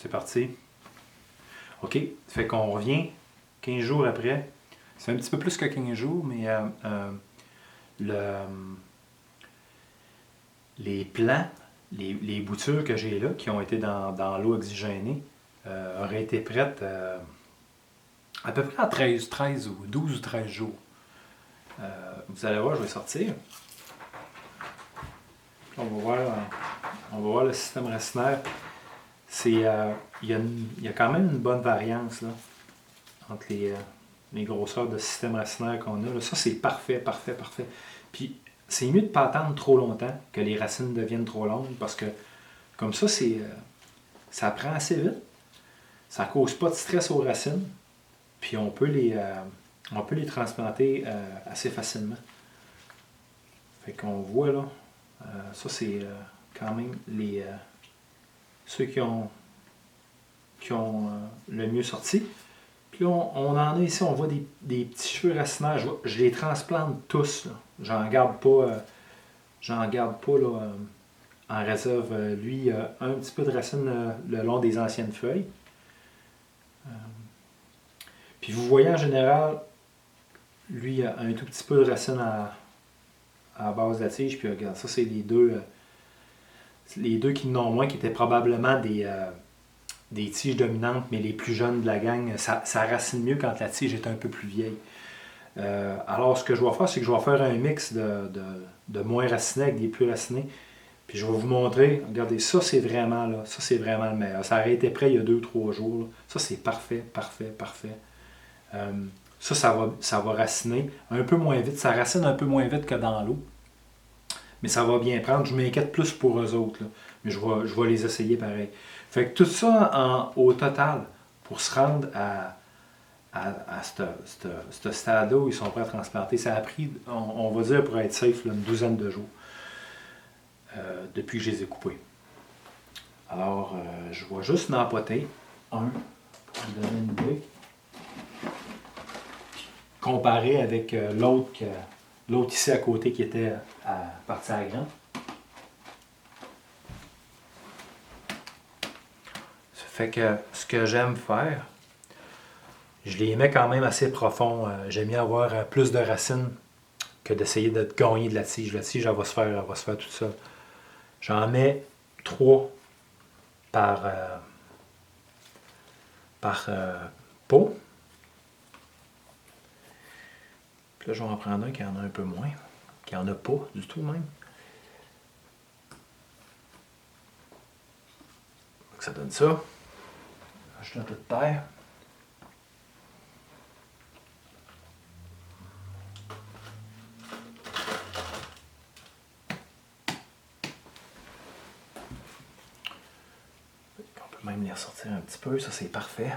C'est parti. OK, fait qu'on revient 15 jours après. C'est un petit peu plus que 15 jours, mais les plants, les boutures que j'ai là, qui ont été dans l'eau oxygénée, auraient été prêtes à peu près à 13 ou 12 ou 13 jours. Vous allez voir, je vais sortir. On va voir le système racinaire. Il y a quand même une bonne variance là, entre les grosseurs de système racinaire qu'on a. Là. Ça, c'est parfait. Puis, c'est mieux de ne pas attendre trop longtemps que les racines deviennent trop longues parce que, comme ça, ça prend assez vite. Ça ne cause pas de stress aux racines. Puis, on peut les transplanter assez facilement. Fait qu'on voit là, ça, c'est quand même ceux qui ont le mieux sorti. Puis là, on en a ici, on voit des petits cheveux racinaires. Je les transplante tous. Là. J'en garde pas là, en réserve. Lui, il a un petit peu de racines le long des anciennes feuilles. Puis vous voyez en général, lui, il a un tout petit peu de racines à la base de la tige. Puis regarde, ça, c'est les deux qui n'ont moins, qui étaient probablement des tiges dominantes, mais les plus jeunes de la gang, ça racine mieux quand la tige est un peu plus vieille. Alors, ce que je vais faire, c'est que je vais faire un mix de moins racinés avec des plus racinés. Puis je vais vous montrer, regardez, ça c'est vraiment le meilleur. Ça aurait été prêt il y a 2-3 jours. Là. Ça c'est parfait. Ça va raciner un peu moins vite. Ça racine un peu moins vite que dans l'eau. Mais ça va bien prendre. Je m'inquiète plus pour eux autres. Là. Mais je vais les essayer pareil. Fait que tout ça au total, pour se rendre à ce stade-là où ils sont prêts à transplanter, ça a pris, on va dire pour être safe, là, une douzaine de jours depuis que je les ai coupés. Alors, je vais juste n'empoter un pour vous donner une idée. Comparé avec l'autre ici à côté qui était à partir à grain. Ça fait que ce que j'aime faire, je les mets quand même assez profond. J'aime mieux avoir plus de racines que d'essayer de gagner de la tige. La tige, elle va se faire toute seule. J'en mets 3 par pot. Puis là, je vais en prendre un qui en a un peu moins, qui en a pas du tout même. Donc, ça donne ça. Ajoute un peu de terre. On peut même les ressortir un petit peu. Ça, c'est parfait.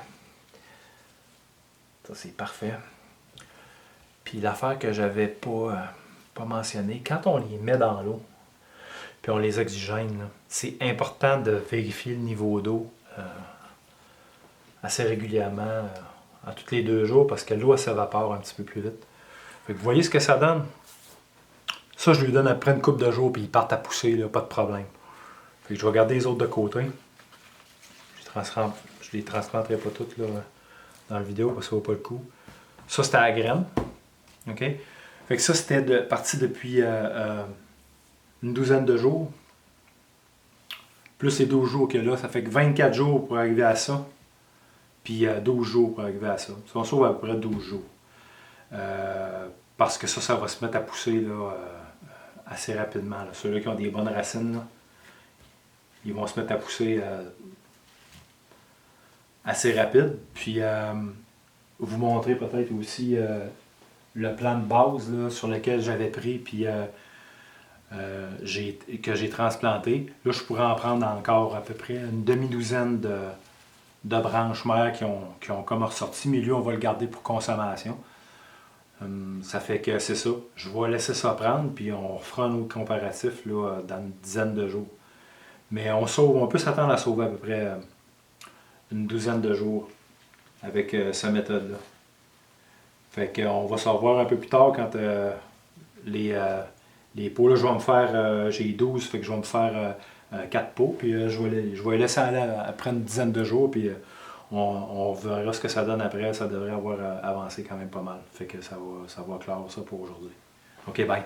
Puis l'affaire que j'avais pas mentionnée, quand on les met dans l'eau, puis on les oxygène, c'est important de vérifier le niveau d'eau assez régulièrement, à tous les 2 jours, parce que l'eau s'évapore un petit peu plus vite. Fait que vous voyez ce que ça donne? Ça, je lui donne après une couple de jours, puis ils partent à pousser, là, pas de problème. Fait que je vais garder les autres de côté. Je les transplanterai pas toutes là, dans la vidéo, parce que ça vaut pas le coup. Ça, c'était à la graine. OK? Fait que ça, c'était parti depuis une douzaine de jours. Plus les 12 jours que là, ça fait que 24 jours pour arriver à ça. Puis 12 jours pour arriver à ça. On sauve à peu près 12 jours. Parce que ça va se mettre à pousser là, assez rapidement. Ceux-là qui ont des bonnes racines, là, ils vont se mettre à pousser assez rapide. Puis vous montrer peut-être aussi le plan de base là, sur lequel j'avais pris puis que j'ai transplanté. Là, je pourrais en prendre encore à peu près une demi-douzaine de branches mères qui ont comme ressorti, mais lui, on va le garder pour consommation. Ça fait que c'est ça. Je vais laisser ça prendre, puis on fera un autre comparatif là, dans une dizaine de jours. Mais on peut s'attendre à sauver à peu près une douzaine de jours avec cette méthode-là. Fait qu'on va se revoir un peu plus tard quand les pots, là, je vais me faire, j'ai 12, fait que je vais me faire 4 pots, puis je vais les laisser aller après une dizaine de jours, puis on verra ce que ça donne après. Ça devrait avoir avancé quand même pas mal. Fait que ça va clore ça pour aujourd'hui. OK, bye.